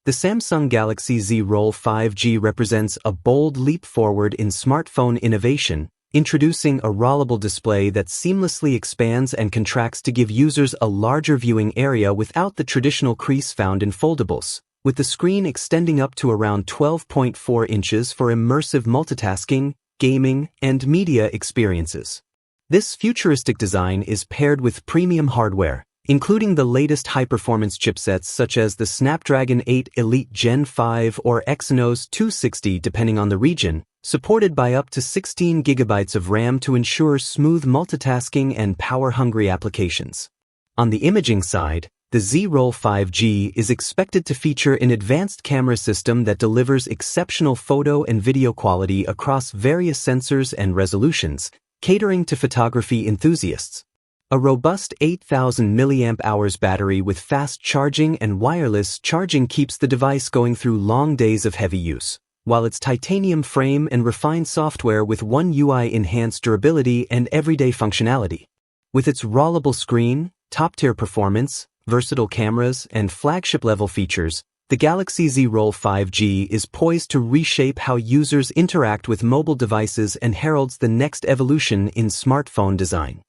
The Samsung Galaxy Z Roll 5G represents a bold leap forward in smartphone innovation, introducing a rollable display that seamlessly expands and contracts to give users a larger viewing area without the traditional crease found in foldables, with the screen extending up to around 12.4 inches for immersive multitasking, gaming, and media experiences. This futuristic design is paired with premium hardware, including the latest high-performance chipsets such as the Snapdragon 8 Elite Gen 5 or Exynos 260 depending on the region, supported by up to 16 GB of RAM to ensure smooth multitasking and power-hungry applications. On the imaging side, the Z Roll 5G is expected to feature an advanced camera system that delivers exceptional photo and video quality across various sensors and resolutions, catering to photography enthusiasts. A robust 8,000 mAh battery with fast charging and wireless charging keeps the device going through long days of heavy use, while its titanium frame and refined software with One UI enhance durability and everyday functionality. With its rollable screen, top-tier performance, versatile cameras, and flagship-level features, the Galaxy Z Roll 5G is poised to reshape how users interact with mobile devices and heralds the next evolution in smartphone design.